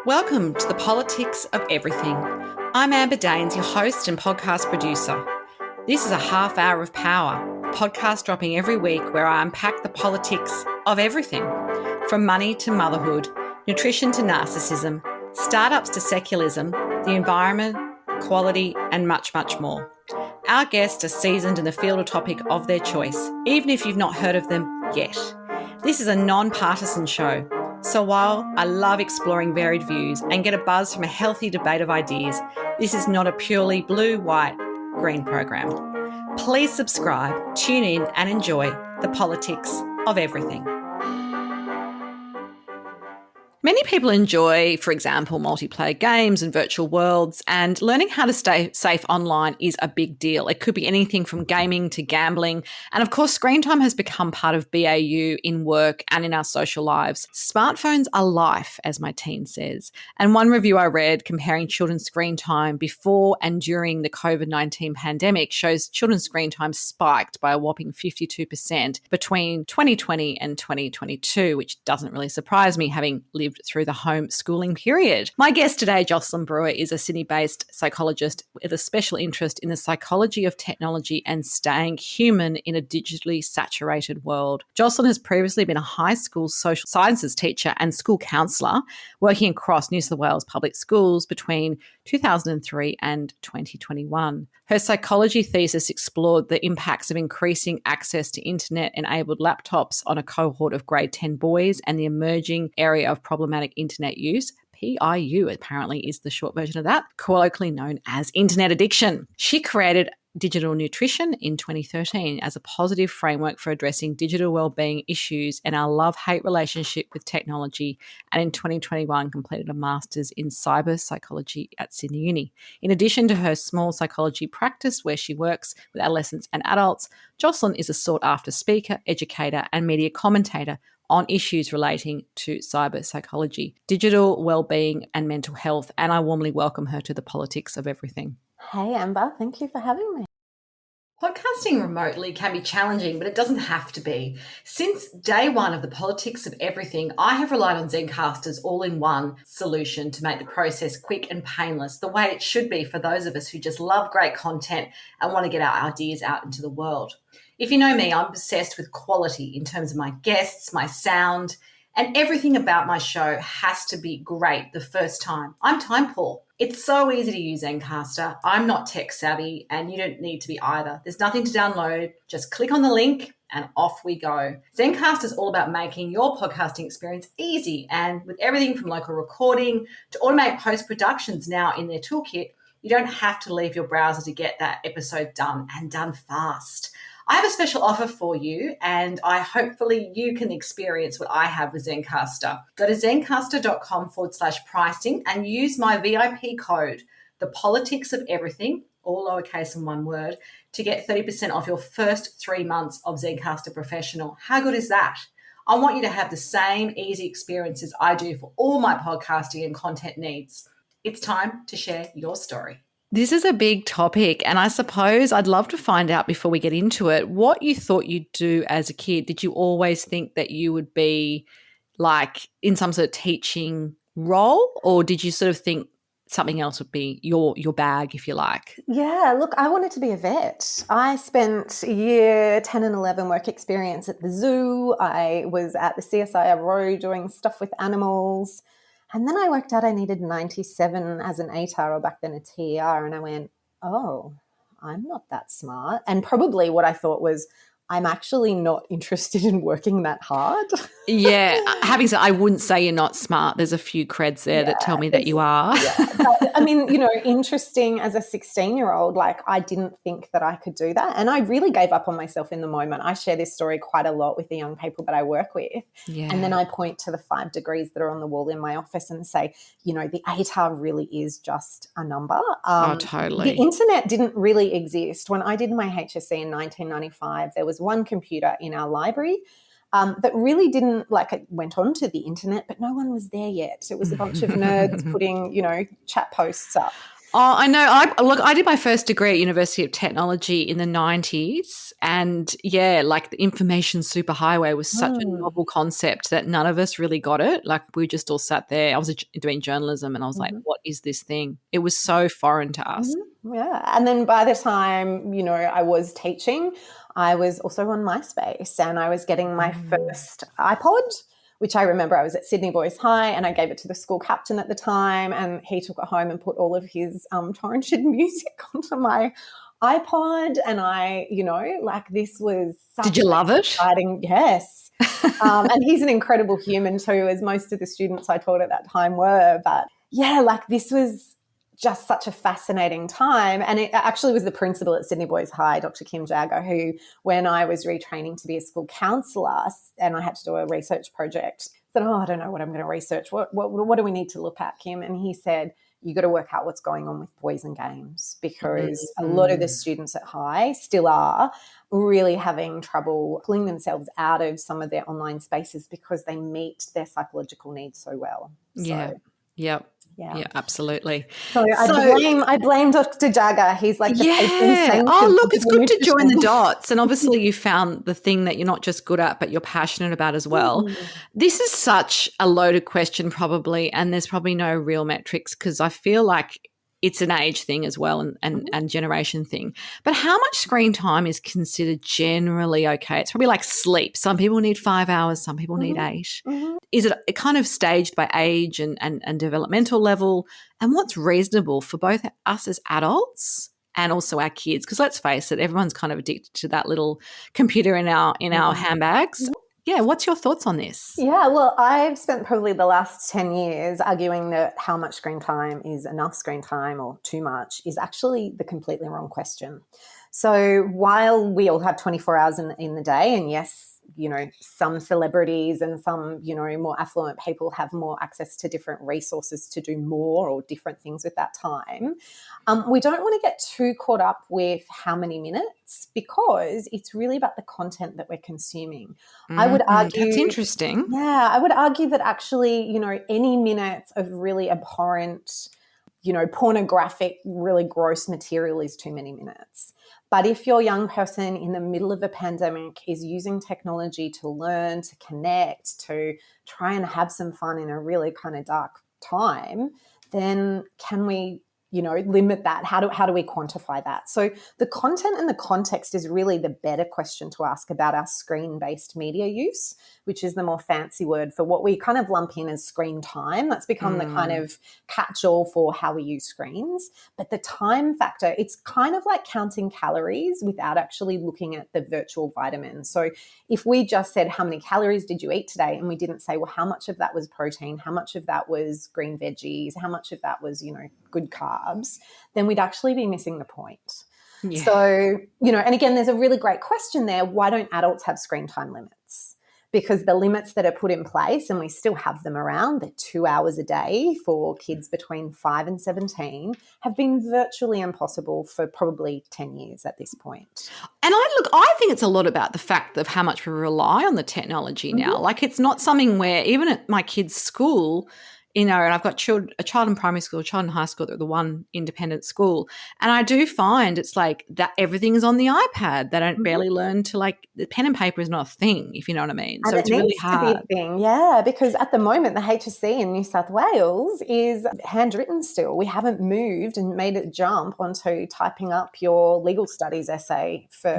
Welcome to the Politics of Everything. I'm Amber Daines, your host and podcast producer. This is a half hour of power, a podcast dropping every week where I unpack the politics of everything, from money to motherhood, nutrition to narcissism, startups to secularism, the environment, equality, and much, much more. Our guests are seasoned in the field or topic of their choice, even if you've not heard of them yet. This is a non-partisan show. So while I love exploring varied views and get a buzz from a healthy debate of ideas, this is not a purely blue, white, green program. Please subscribe, tune in and enjoy the politics of everything. Many people enjoy, for example, multiplayer games and virtual worlds, and learning how to stay safe online is a big deal. It could be anything from gaming to gambling. And of course, screen time has become part of BAU in work and in our social lives. Smartphones are life, as my teen says. And one review I read comparing children's screen time before and during the COVID-19 pandemic shows children's screen time spiked by a whopping 52% between 2020 and 2022, which doesn't really surprise me, having lived through the homeschooling period. My guest today, Jocelyn Brewer, is a Sydney-based psychologist with a special interest in the psychology of technology and staying human in a digitally saturated world. Jocelyn has previously been a high school social sciences teacher and school counsellor, working across New South Wales public schools between 2003 and 2021. Her psychology thesis explored the impacts of increasing access to internet-enabled laptops on a cohort of grade 10 boys and the emerging area of problematic internet use. PIU apparently is the short version of that, colloquially known as internet addiction. She created Digital Nutrition in 2013 as a positive framework for addressing digital wellbeing issues and our love-hate relationship with technology, and in 2021 completed a master's in cyber psychology at Sydney Uni. In addition to her small psychology practice where she works with adolescents and adults, Jocelyn is a sought-after speaker, educator and media commentator on issues relating to cyber psychology, digital wellbeing and mental health, and I warmly welcome her to the Politics of Everything. Hey Amber, thank you for having me. Podcasting remotely can be challenging, but it doesn't have to be. Since day one of the Politics of Everything, I have relied on Zencastr's all-in-one solution to make the process quick and painless, the way it should be for those of us who just love great content and want to get our ideas out into the world. If you know me, I'm obsessed with quality in terms of my guests, my sound, and everything about my show has to be great the first time. I'm time poor. It's so easy to use Zencastr. I'm not tech savvy and you don't need to be either. There's nothing to download. Just click on the link and off we go. Zencastr is all about making your podcasting experience easy, and with everything from local recording to automatic post-productions now in their toolkit, you don't have to leave your browser to get that episode done, and done fast. I have a special offer for you, and hopefully you can experience what I have with Zencastr. Go to zencastr.com/pricing and use my VIP code, the Politics of Everything, all lowercase in one word, to get 30% off your first 3 months of Zencastr Professional. How good is that? I want you to have the same easy experiences I do for all my podcasting and content needs. It's time to share your story. This is a big topic, and I suppose I'd love to find out before we get into it what you thought you'd do as a kid. Did you always think that you would be like in some sort of teaching role, or did you sort of think something else would be your bag, if you like? Yeah, look, I wanted to be a vet. I spent year 10 and 11 work experience at the zoo. I was at the CSIRO doing stuff with animals. And then I worked out I needed 97 as an ATAR, or back then a TER, and I went, oh, I'm not that smart. And probably what I thought was, I'm actually not interested in working that hard. Yeah. Having said, I wouldn't say you're not smart. There's a few creds there that tell me that you are. Yeah. But, I mean, interesting as a 16-year-old, like I didn't think that I could do that. And I really gave up on myself in the moment. I share this story quite a lot with the young people that I work with. Yeah. And then I point to the 5 degrees that are on the wall in my office and say, the ATAR really is just a number. Totally. The internet didn't really exist. When I did my HSC in 1995, there was one computer in our library that really didn't, it went onto the internet, but no one was there yet. It was a bunch of nerds putting, chat posts up. Oh, I know. I did my first degree at University of Technology in the 90s. And yeah, like the information superhighway was such a Mm. novel concept that none of us really got it. Like we just all sat there. I was doing journalism and I was like, Mhm. what is this thing? It was so foreign to us. Yeah. And then by the time, I was teaching, I was also on MySpace and I was getting my first iPod, which I remember I was at Sydney Boys High and I gave it to the school captain at the time and he took it home and put all of his torrented music onto my iPod. And this was Did such you an love it? exciting, yes. And he's an incredible human too, as most of the students I taught at that time were. But yeah, this was just such a fascinating time. And it actually was the principal at Sydney Boys High, Dr. Kim Jagger, who, when I was retraining to be a school counsellor and I had to do a research project, said, I don't know what I'm going to research. What do we need to look at, Kim? And he said, you got to work out what's going on with boys and games, because a lot of the students at high still are really having trouble pulling themselves out of some of their online spaces because they meet their psychological needs so well. Yeah. So, Yep. yeah. Yeah, absolutely. So I blame Dr. Jagger. He's like the patron saint. Oh, look, of it's good to join the nutrition. dots. And obviously you found the thing that you're not just good at, but you're passionate about as well. Mm. This is such a loaded question probably, and there's probably no real metrics because I feel like it's an age thing as well and generation thing. But how much screen time is considered generally okay? It's probably like sleep. Some people need 5 hours, some people need 8. Mm-hmm. Is it kind of staged by age and developmental level? And what's reasonable for both us as adults and also our kids? Because let's face it, everyone's kind of addicted to that little computer in our handbags. Yeah, what's your thoughts on this? Yeah, well, I've spent probably the last 10 years arguing that how much screen time is enough screen time or too much is actually the completely wrong question. So while we all have 24 hours in the day, and yes, some celebrities and some, more affluent people have more access to different resources to do more or different things with that time. We don't want to get too caught up with how many minutes, because it's really about the content that we're consuming. I would argue that's interesting. Yeah, I would argue that actually, any minutes of really abhorrent, pornographic, really gross material is too many minutes. But if your young person in the middle of a pandemic is using technology to learn, to connect, to try and have some fun in a really kind of dark time, then can we, limit that? How do we quantify that? So the content and the context is really the better question to ask about our screen-based media use, which is the more fancy word for what we kind of lump in as screen time. That's become the kind of catch-all for how we use screens. But the time factor, it's kind of like counting calories without actually looking at the virtual vitamins. So if we just said, how many calories did you eat today? And we didn't say, well, how much of that was protein? How much of that was green veggies? How much of that was, good carbs? Then we'd actually be missing the point. Yeah. So, and again, there's a really great question there. Why don't adults have screen time limits? Because the limits that are put in place, and we still have them around, they're 2 hours a day for kids between 5 and 17, have been virtually impossible for probably 10 years at this point. And I think it's a lot about the fact of how much we rely on the technology now. Like it's not something where even at my kids' school, and I've got a child in primary school, a child in high school, they're the one independent school. And I do find it's like that everything is on the iPad. They don't barely learn to the pen and paper is not a thing, if you know what I mean. And so it's really hard. To be a thing, yeah, because at the moment the HSC in New South Wales is handwritten still. We haven't moved and made it jump onto typing up your legal studies essay for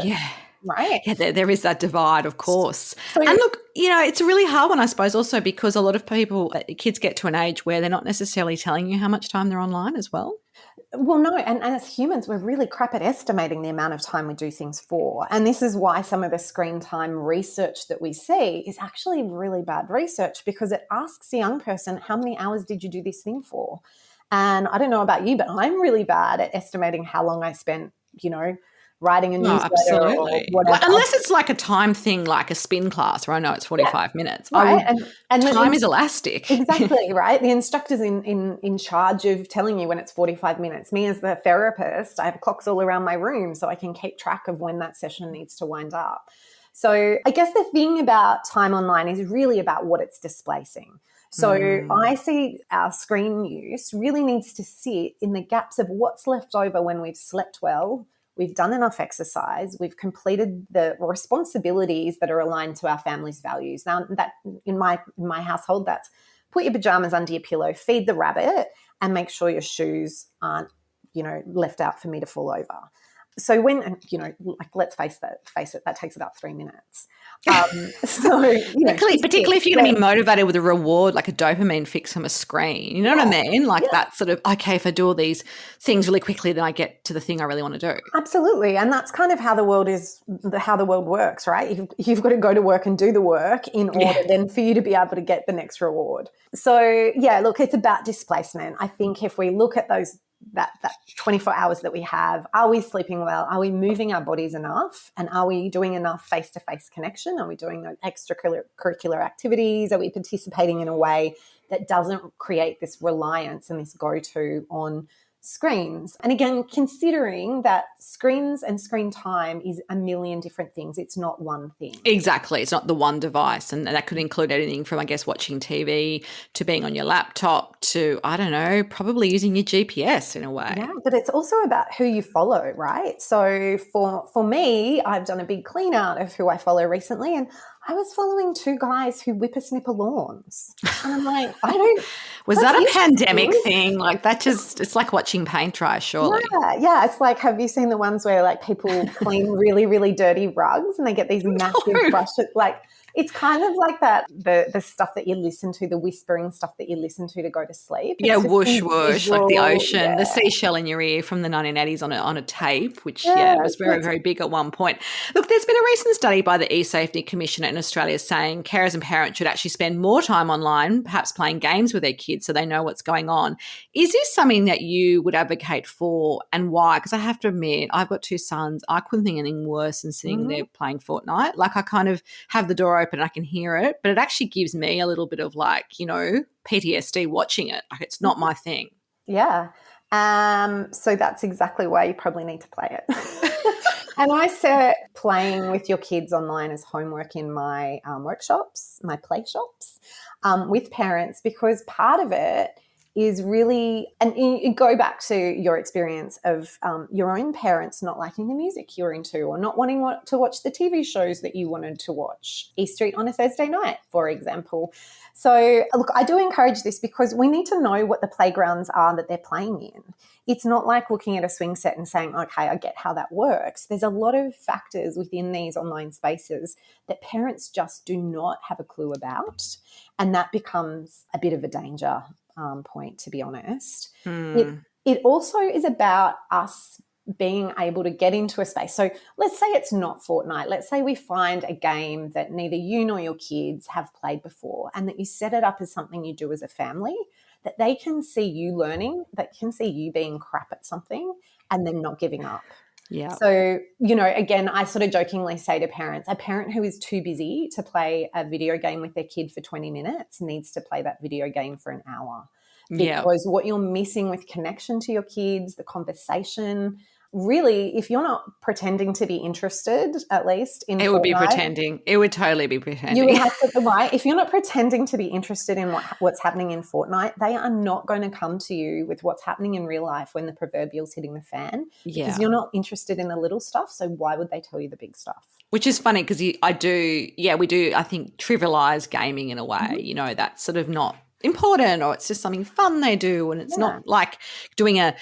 right. Yeah, there is that divide, of course. So, and look, it's a really hard one, I suppose, also because a lot of kids get to an age where they're not necessarily telling you how much time they're online as well. Well, no, and as humans, we're really crap at estimating the amount of time we do things for. And this is why some of the screen time research that we see is actually really bad research, because it asks the young person, how many hours did you do this thing for? And I don't know about you, but I'm really bad at estimating how long I spent, writing a newsletter or whatever. Unless it's like a time thing, like a spin class where I know it's 45 minutes. Right. And time is elastic. Exactly, right? The instructor's in charge of telling you when it's 45 minutes. Me as the therapist, I have clocks all around my room so I can keep track of when that session needs to wind up. So I guess the thing about time online is really about what it's displacing. So I see our screen use really needs to sit in the gaps of what's left over when we've slept well, we've done enough exercise, we've completed the responsibilities that are aligned to our family's values. Now, that in my household, that's put your pajamas under your pillow, feed the rabbit, and make sure your shoes aren't, left out for me to fall over. So when, let's face it, that takes about 3 minutes. Particularly if you're going to be motivated with a reward, like a dopamine fix from a screen, you know what I mean? Like that sort of, okay, if I do all these things really quickly, then I get to the thing I really want to do. Absolutely. And that's kind of how the world works, right? You've got to go to work and do the work in order then for you to be able to get the next reward. So look, it's about displacement. I think if we look at that 24 hours that we have, are we sleeping well? Are we moving our bodies enough? And are we doing enough face-to-face connection? Are we doing those extracurricular activities? Are we participating in a way that doesn't create this reliance and this go-to on screens? And again, considering that screens and screen time is a million different things. It's not one thing. Exactly. It's not the one device. And that could include anything from, I guess, watching TV to being on your laptop to, I don't know, probably using your GPS in a way. Yeah, but it's also about who you follow, right? So for me, I've done a big clean out of who I follow recently, and I was following 2 guys who whippersnipper lawns. And I'm like, Was that a pandemic thing? Like that it's like watching paint dry, surely. Yeah. It's like, have you seen the ones where like people clean really, really dirty rugs and they get these massive brushes? Like it's kind of like that, the stuff that you listen to, the whispering stuff that you listen to go to sleep. It's whoosh, whoosh, like the ocean, the seashell in your ear from the 1980s on a tape, which was very, very big at one point. Look, there's been a recent study by the E-Safety Commissioner in Australia saying carers and parents should actually spend more time online, perhaps playing games with their kids so they know what's going on. Is this something that you would advocate for, and why? Because I have to admit, I've got 2 sons. I couldn't think anything worse than sitting there playing Fortnite. Like I kind of have the door open and I can hear it, but it actually gives me a little bit of like, PTSD watching it. Like it's not my thing. Yeah. So that's exactly why you probably need to play it. And I set playing with your kids online as homework in my workshops, my play shops with parents, because part of it is really, and you go back to your experience of your own parents not liking the music you're into or not wanting to watch the TV shows that you wanted to watch, East Street on a Thursday night, for example. So look, I do encourage this because we need to know what the playgrounds are that they're playing in. It's not like looking at a swing set and saying, okay, I get how that works. There's a lot of factors within these online spaces that parents just do not have a clue about, and that becomes a bit of a danger point, to be honest. It also is about us being able to get into a space. So let's say it's not Fortnite. Let's say we find a game that neither you nor your kids have played before, and that you set it up as something you do as a family, that they can see you learning, that can see you being crap at something and then not giving up. Yeah. So, again, I sort of jokingly say to parents, a parent who is too busy to play a video game with their kid for 20 minutes needs to play that video game for an hour. Because what you're missing with connection to your kids, the conversation, really, if you're not pretending to be interested, at least in it would be pretending. It would totally be pretending. You would have to, right? If you're not pretending to be interested in what's happening in Fortnite, they are not going to come to you with what's happening in real life when the proverbial's hitting the fan. Yeah. Because you're not interested in the little stuff, so why would they tell you the big stuff? Which is funny because we do, I think, trivialize gaming in a way. That's sort of not important, or it's just something fun they do, and it's not like doing an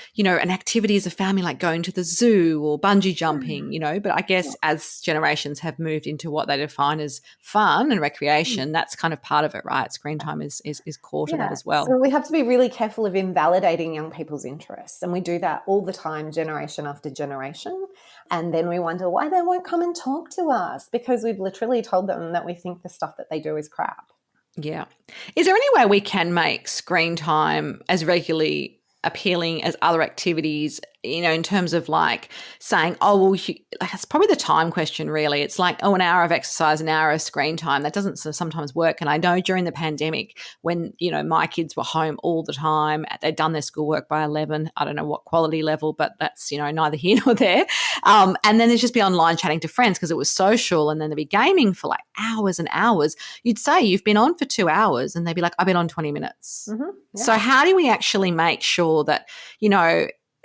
activity as a family, like going to the zoo or bungee jumping, but I guess as generations have moved into what they define as fun and recreation, that's kind of part of it, right? Screen time is core to that as well. So we have to be really careful of invalidating young people's interests, and we do that all the time, generation after generation, and then we wonder why they won't come and talk to us, because we've literally told them that we think the stuff that they do is crap. Yeah. Is there any way we can make screen time as regularly appealing as other activities in terms of like saying, oh, well, like it's probably the time question, really. It's like, oh, an hour of exercise, an hour of screen time. That doesn't sometimes work. And I know during the pandemic when, my kids were home all the time, they'd done their schoolwork by 11. I don't know what quality level, but that's, neither here nor there. And then there'd just be online chatting to friends because it was social. And then there'd be gaming for like hours and hours. You'd say you've been on for 2 hours and they'd be like, I've been on 20 minutes. Mm-hmm. Yeah. So how do we actually make sure that,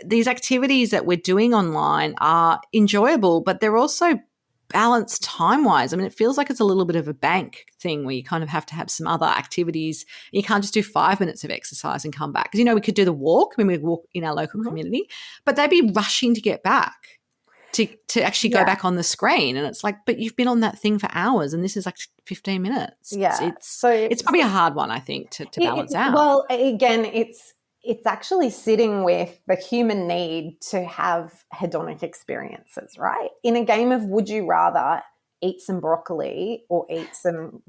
these activities that we're doing online are enjoyable, but they're also balanced time-wise? I mean, it feels like it's a little bit of a bank thing where you kind of have to have some other activities. You can't just do 5 minutes of exercise and come back. Because, we could do the walk when we walk in our local community, but they'd be rushing to get back to actually go back on the screen. And it's like, but you've been on that thing for hours and this is like 15 minutes. Yeah. It's probably a hard one, I think, to balance out. Well, again, it's actually sitting with the human need to have hedonic experiences, right? In a game of would you rather eat some broccoli or eat some,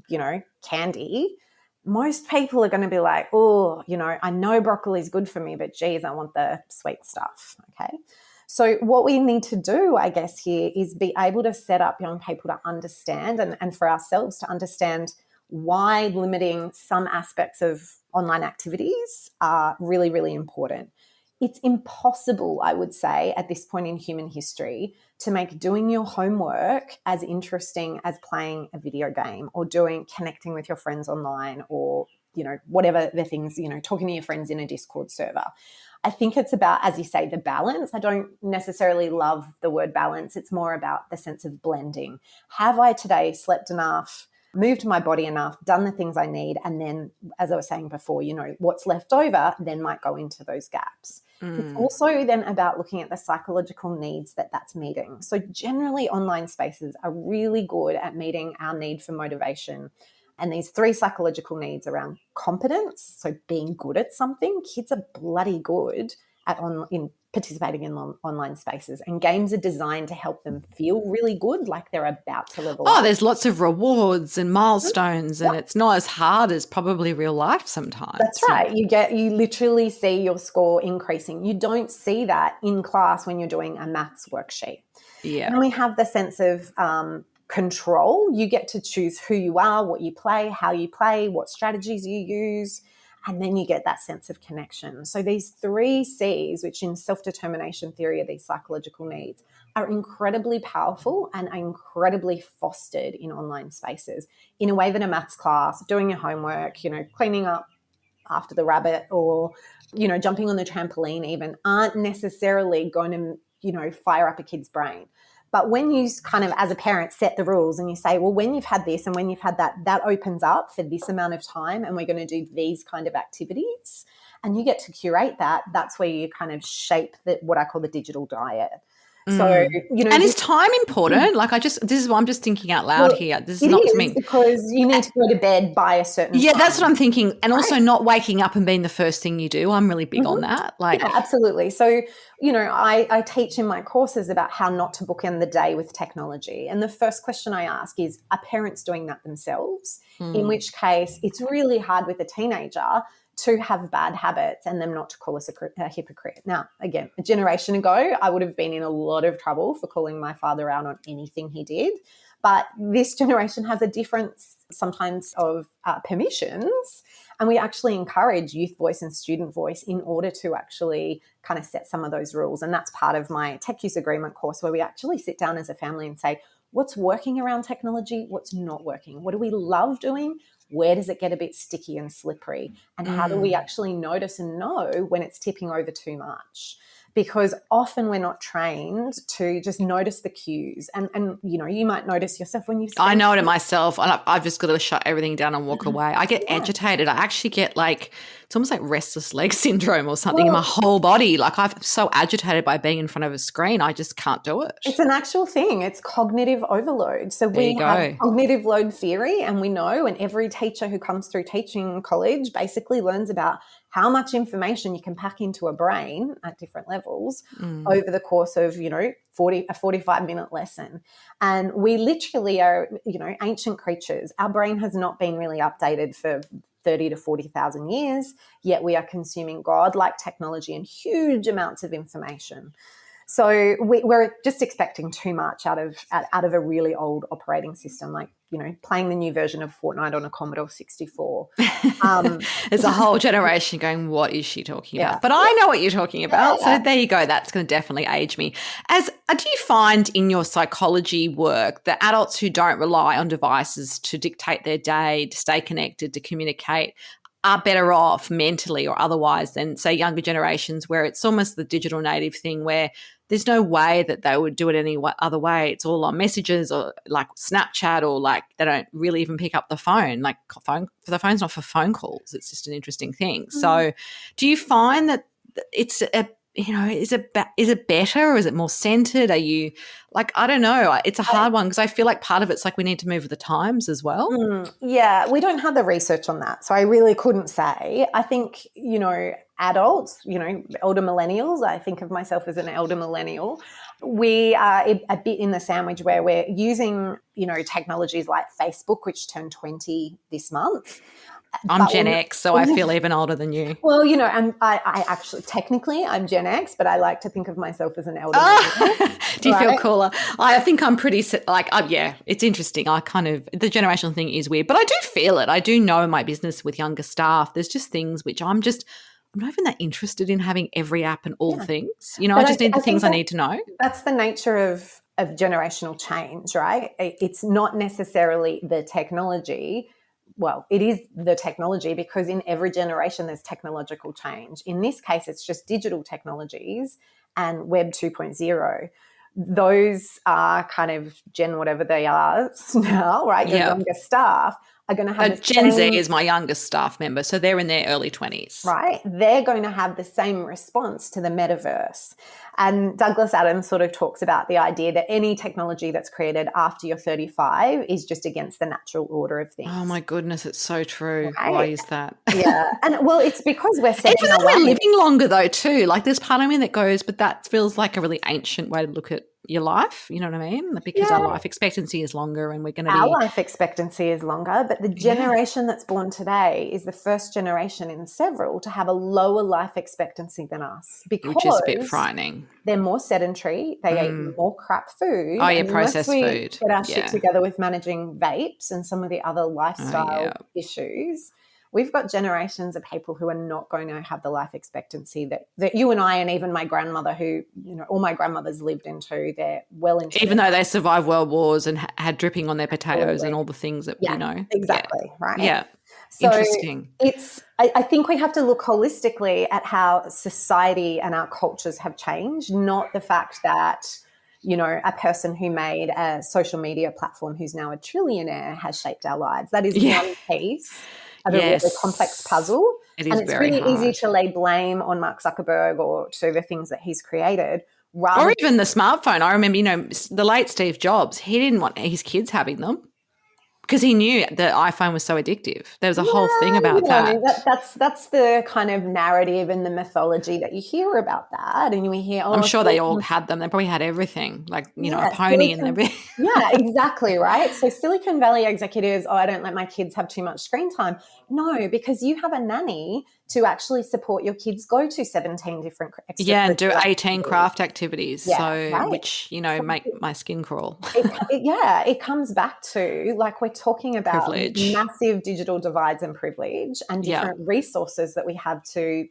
candy, most people are going to be like, oh, I know broccoli is good for me, but geez, I want the sweet stuff, okay? So what we need to do, I guess, here is be able to set up young people to understand and for ourselves to understand why limiting some aspects of online activities are really, really important. It's impossible, I would say, at this point in human history to make doing your homework as interesting as playing a video game or connecting with your friends online or, whatever the things, talking to your friends in a Discord server. I think it's about, as you say, the balance. I don't necessarily love the word balance. It's more about the sense of blending. Have I today slept enough, moved my body enough, done the things I need, and then, as I was saying before, what's left over then might go into those gaps. It's also then about looking at the psychological needs that's meeting. So generally online spaces are really good at meeting our need for motivation. And these 3 psychological needs around competence, so being good at something. Kids are bloody good in participating in online spaces, and games are designed to help them feel really good, like they're about to level up. Oh, there's lots of rewards and milestones, and it's not as hard as probably real life sometimes. That's right. You literally see your score increasing. You don't see that in class when you're doing a maths worksheet. Yeah. And we have the sense of control. You get to choose who you are, what you play, how you play, what strategies you use, and then you get that sense of connection. So these 3 C's, which in self-determination theory are these psychological needs, are incredibly powerful and are incredibly fostered in online spaces in a way that a maths class, doing your homework, cleaning up after the rabbit or, jumping on the trampoline even, aren't necessarily going to, fire up a kid's brain. But when you kind of, as a parent, set the rules and you say, well, when you've had this and when you've had that, that opens up for this amount of time and we're going to do these kind of activities, and you get to curate that, that's where you kind of shape what I call the digital diet. So, and is time important? Like this is what I'm just thinking out loud here. This is not to me. Because you need to go to bed by a certain time. Yeah, that's what I'm thinking. And also not waking up and being the first thing you do. I'm really big on that. Yeah, absolutely. So, I teach in my courses about how not to bookend the day with technology. And the first question I ask is, are parents doing that themselves? In which case it's really hard with a teenager to have bad habits and them not to call us a hypocrite. Now, again, a generation ago, I would have been in a lot of trouble for calling my father out on anything he did. But this generation has a difference sometimes of permissions, and we actually encourage youth voice and student voice in order to actually kind of set some of those rules. And that's part of my tech use agreement course, where we actually sit down as a family and say, what's working around technology? What's not working? What do we love doing? Where does it get a bit sticky and slippery? And how do we actually notice and know when it's tipping over too much? Because often we're not trained to just notice the cues. And you might notice yourself when you I know it myself. I've just got to shut everything down and walk away. I get agitated. I actually get it's almost like restless leg syndrome or something in my whole body. Like I'm so agitated by being in front of a screen. I just can't do it. It's an actual thing. It's cognitive overload. So we have cognitive load theory, and we know, and every teacher who comes through teaching college basically learns about how much information you can pack into a brain at different levels over the course of, a 45-minute lesson. And we literally are, ancient creatures. Our brain has not been really updated for 30 to 40,000 years, yet we are consuming godlike technology and huge amounts of information. So we're just expecting too much out of a really old operating system, like, playing the new version of Fortnite on a Commodore 64. There's a whole generation going, what is she talking about? But I know what you're talking about. Yeah. So there you go. That's going to definitely age me. Do you find in your psychology work that adults who don't rely on devices to dictate their day, to stay connected, to communicate, are better off mentally or otherwise than, say, younger generations, where it's almost the digital native thing where there's no way that they would do it any other way. It's all on messages or like Snapchat, or like they don't really even pick up the phone. Like the phone's not for phone calls. It's just an interesting thing. So do you find that it's is it better, or is it more centered? Are you like, I don't know. It's a hard one because I feel like part of it's like we need to move with the times as well. Yeah, we don't have the research on that. So I really couldn't say. I think, adults, older millennials, I think of myself as an elder millennial. We are a bit in the sandwich where we're using, technologies like Facebook, which turned 20 this month. I'm Gen X, so I feel even older than you. Well, and I actually, technically, I'm Gen X, but I like to think of myself as an elder millennial. Do you feel cooler? I think I'm pretty, it's interesting. The generational thing is weird, but I do feel it. I do know in my business with younger staff, there's just things which I'm not even that interested in having every app and all things. I just need the things I need to know. That's the nature of generational change, right? It's not necessarily the technology. Well, it is the technology, because in every generation there's technological change. In this case, it's just digital technologies and Web 2.0. Those are kind of Gen whatever they are now, right? Your younger staff are going to have Gen Z is my youngest staff member, so they're in their early 20s. Right. They're going to have the same response to the metaverse. And Douglas Adams sort of talks about the idea that any technology that's created after you're 35 is just against the natural order of things. Oh, my goodness, it's so true. Right? Why is that? Yeah. And, well, it's because we're setting even though we're living longer, though, too. Like, there's part of me that goes, but that feels like a really ancient way to look at your life, you know what I mean? Because our life expectancy is longer, and we're going to be... Our life expectancy is longer, but the generation that's born today is the first generation in several to have a lower life expectancy than us, because which is a bit frightening. They're more sedentary. They eat more crap food. Oh, yeah, processed food. Get our shit together with managing vapes and some of the other lifestyle issues. We've got generations of people who are not going to have the life expectancy that you and I, and even my grandmother, who, all my grandmothers lived into. They're well into even though they survived world wars and had dripping on their potatoes and all the things that exactly, right? Yeah. So interesting. I think we have to look holistically at how society and our cultures have changed, not the fact that, a person who made a social media platform who's now a trillionaire has shaped our lives. That is one piece of a really complex puzzle. It is, and it's really easy to lay blame on Mark Zuckerberg or to the things that he's created. Or even the smartphone. I remember, the late Steve Jobs, he didn't want his kids having them because he knew the iPhone was so addictive. There was a whole thing about that. That's the kind of narrative and the mythology that you hear about that. And we hear, I'm sure they all had them. They probably had everything, like, a pony and everything. Yeah, exactly, right? So Silicon Valley executives, I don't let my kids have too much screen time. No, because you have a nanny to actually support your kids go to 17 different and do 18 craft activities, which, make my skin crawl. It comes back to, like, we're talking about privilege. Massive digital divides and privilege and different resources that we have to,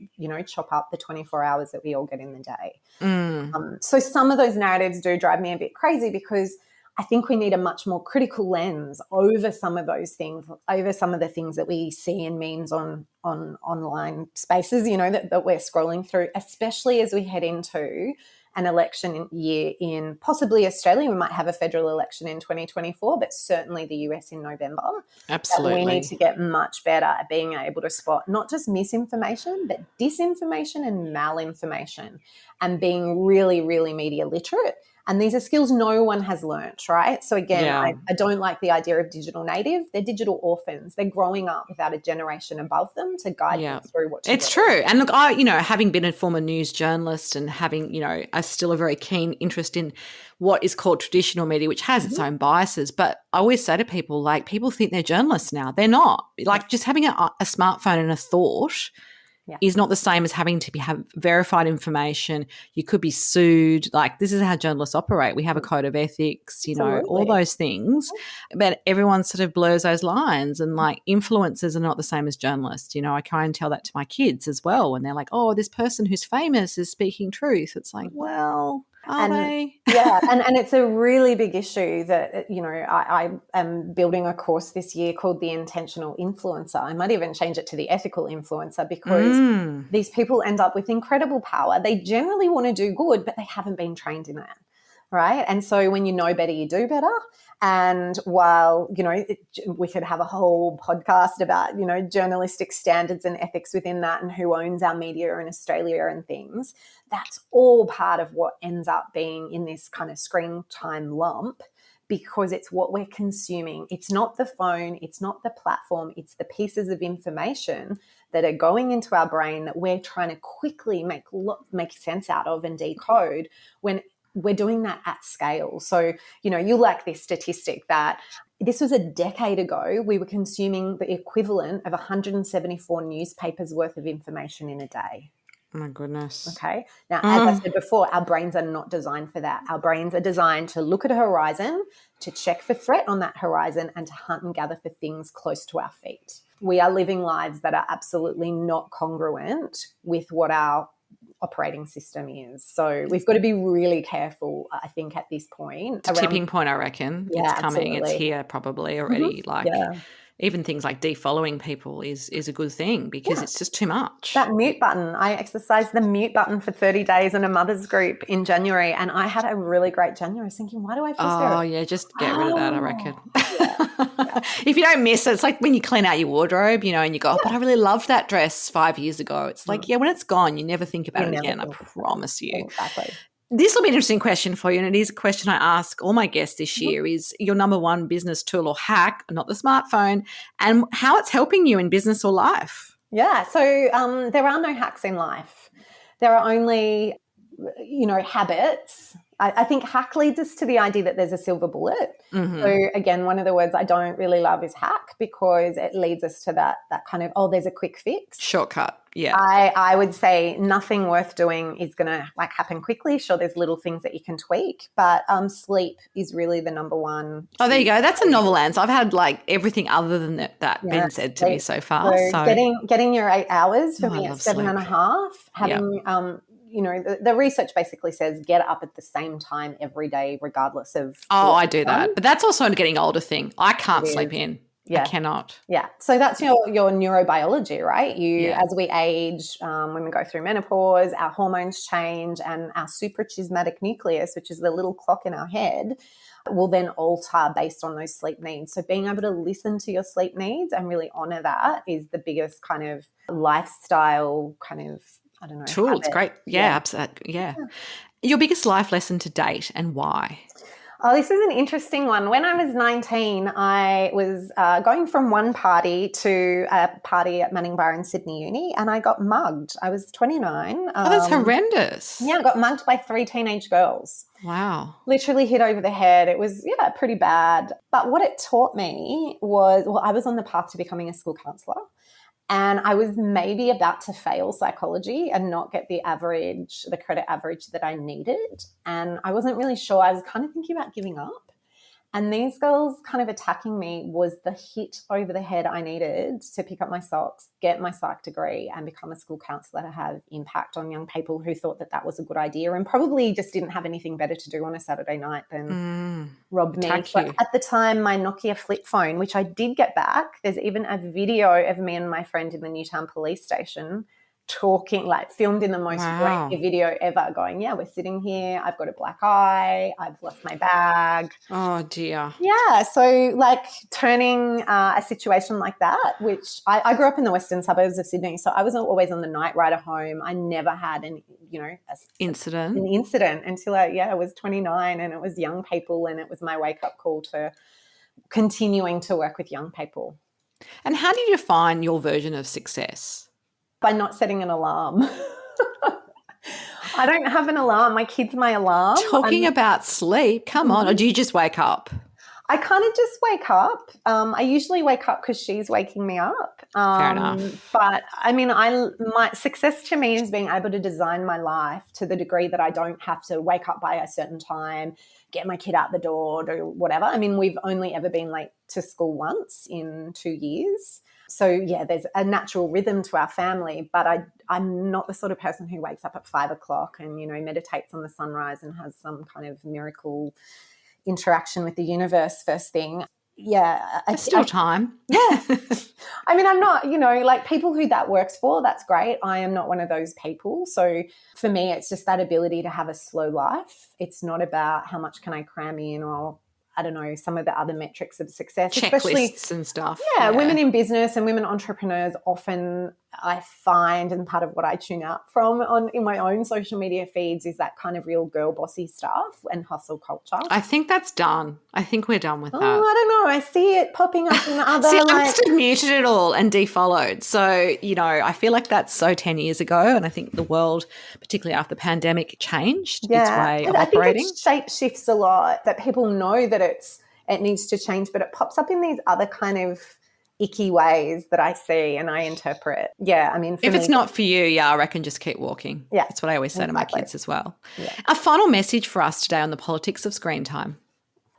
chop up the 24 hours that we all get in the day. So some of those narratives do drive me a bit crazy, because I think we need a much more critical lens over some of those things, over some of the things that we see in memes on online spaces, that we're scrolling through, especially as we head into an election year in possibly Australia. We might have a federal election in 2024, but certainly the US in November. Absolutely. We need to get much better at being able to spot not just misinformation, but disinformation and malinformation, and being really, really media literate. And these are skills no one has learnt, right? So again, Yeah. I don't like the idea of digital native. They're digital orphans. They're growing up without a generation above them to guide them through what to do. It's true. And look, I, having been a former news journalist and having, still a very keen interest in what is called traditional media, which has its own biases. But I always say to people, like, people think they're journalists now. They're not. Like, just having a smartphone and a thought is not the same as having to have verified information. You could be sued. Like, this is how journalists operate. We have a code of ethics, all those things. But everyone sort of blurs those lines, and like influencers are not the same as journalists. I try and tell that to my kids as well when they're like, oh, this person who's famous is speaking truth. It's like, well, are they? Yeah, and it's a really big issue that, I am building a course this year called The Intentional Influencer. I might even change it to The Ethical Influencer, because these people end up with incredible power. They generally want to do good, but they haven't been trained in it, right? And so when you know better, you do better. And while, we could have a whole podcast about, journalistic standards and ethics within that and who owns our media in Australia and things, that's all part of what ends up being in this kind of screen time lump, because it's what we're consuming. It's not the phone, it's not the platform, it's the pieces of information that are going into our brain that we're trying to quickly make sense out of and decode when we're doing that at scale. So, you like this statistic that this was a decade ago, we were consuming the equivalent of 174 newspapers worth of information in a day. Oh my goodness. Okay. Now, as I said before, our brains are not designed for that. Our brains are designed to look at a horizon, to check for threat on that horizon, and to hunt and gather for things close to our feet. We are living lives that are absolutely not congruent with what our operating system is. So we've got to be really careful, I think, at this point. It's a tipping point, I reckon. Yeah, it's coming. absolutely. It's here probably already. Even things like defollowing people is a good thing, because it's just too much. That mute button. I exercised the mute button for 30 days in a mother's group in January, and I had a really great January. I was thinking, why do I feel so? Oh, yeah, just get rid of that, I reckon. If you don't miss it, it's like when you clean out your wardrobe, and you go, oh, but I really loved that dress 5 years ago. It's like, when it's gone, you never think about it again, I promise you. Exactly. This will be an interesting question for you, and it is a question I ask all my guests this year, is your number one business tool or hack, not the smartphone, and how it's helping you in business or life. Yeah, so there are no hacks in life. There are only, habits. I think hack leads us to the idea that there's a silver bullet. Mm-hmm. So again, one of the words I don't really love is hack, because it leads us to that kind of, there's a quick fix. Shortcut. Yeah. I would say nothing worth doing is going to happen quickly. Sure, there's little things that you can tweak, but sleep is really the number one. Oh, there you go. That's a novel answer. I've had everything other than that been said to me so far. So getting your 8 hours, for me it's 7.5. Having the research basically says get up at the same time every day, regardless of. Oh, I do that. But that's also a getting older thing. I can't sleep in. Yeah. I cannot. Yeah. So that's your neurobiology, right? As we age, when we go through menopause, our hormones change, and our suprachiasmatic nucleus, which is the little clock in our head, will then alter based on those sleep needs. So being able to listen to your sleep needs and really honor that is the biggest kind of lifestyle tool. Habit. It's great. Yeah, absolutely. Yeah. Your biggest life lesson to date, and why? Oh, this is an interesting one. When I was 19, I was going from one party to a party at Manning Bar in Sydney Uni, and I got mugged. I was 29. That's horrendous. Yeah, I got mugged by 3 teenage girls. Wow. Literally hit over the head. It was, pretty bad. But what it taught me was, I was on the path to becoming a school counsellor. And I was maybe about to fail psychology and not get the credit average that I needed. And I wasn't really sure. I was kind of thinking about giving up. And these girls kind of attacking me was the hit over the head I needed to pick up my socks, get my psych degree, and become a school counsellor to have impact on young people who thought that was a good idea and probably just didn't have anything better to do on a Saturday night than rob me. But at the time, my Nokia flip phone, which I did get back, there's even a video of me and my friend in the Newtown police station talking, filmed in the most grainy video ever, going, we're sitting here, I've got a black eye, I've lost my bag. Oh dear. Yeah, so turning a situation like that, which I grew up in the western suburbs of Sydney, so I was always on the night rider home. I never had Incident. an incident until I was 29, and it was young people, and it was my wake-up call to continuing to work with young people. And how did you define your version of success? By not setting an alarm. I don't have an alarm. My kid's my alarm. Talking about sleep, come on. Or do you just wake up? I kind of just wake up. I usually wake up because she's waking me up. Fair enough. But I mean, my success to me is being able to design my life to the degree that I don't have to wake up by a certain time, get my kid out the door, do whatever. I mean, we've only ever been late to school once in 2 years. So, yeah, there's a natural rhythm to our family, but I'm not the sort of person who wakes up at 5 o'clock and, meditates on the sunrise and has some kind of miracle interaction with the universe first thing. Yeah. There's still time. Yeah. I mean, I'm not, like people who that works for, that's great. I am not one of those people. So for me, it's just that ability to have a slow life. It's not about how much can I cram in, or I don't know, some of the other metrics of success. Checklists and stuff. Yeah, women in business and women entrepreneurs often, I find, and part of what I tune out from in my own social media feeds is that kind of real girl bossy stuff and hustle culture. I think that's done. I think we're done with that. I don't know. I see it popping up in other. See, I must have muted it all and defollowed. So, I feel like that's so 10 years ago, and I think the world, particularly after the pandemic, changed its way of operating. I think it shape shifts a lot, that people know that it needs to change, but it pops up in these other kind of icky ways that I see and I interpret. Yeah, I mean, if it's not for you, I reckon just keep walking. Yeah, that's what I always say to my kids as well. Yeah. A final message for us today on the politics of screen time.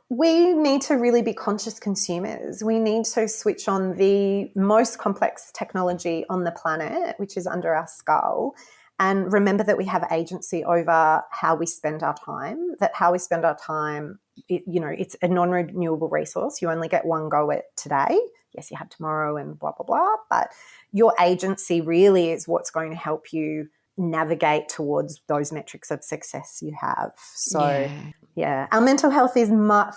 We need to really be conscious consumers. We need to switch on the most complex technology on the planet, which is under our skull, and remember that we have agency over how we spend our time, that how we spend our time, it's a non-renewable resource. You only get one go at today. Yes, you have tomorrow and blah, blah, blah. But your agency really is what's going to help you navigate towards those metrics of success you have. So, yeah, our mental health is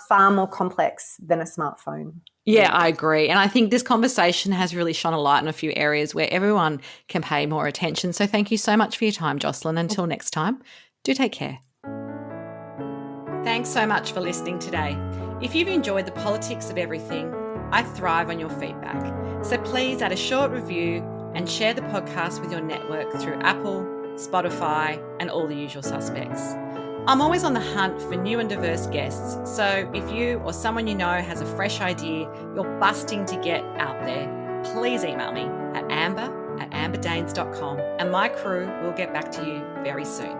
far more complex than a smartphone. Yeah, I agree. And I think this conversation has really shone a light in a few areas where everyone can pay more attention. So thank you so much for your time, Jocelyn. Until next time, do take care. Thanks so much for listening today. If you've enjoyed the politics of everything, I thrive on your feedback. So please add a short review and share the podcast with your network through Apple, Spotify, and all the usual suspects. I'm always on the hunt for new and diverse guests, so if you or someone you know has a fresh idea you're busting to get out there, please email me at amber@amberdanes.com and my crew will get back to you very soon.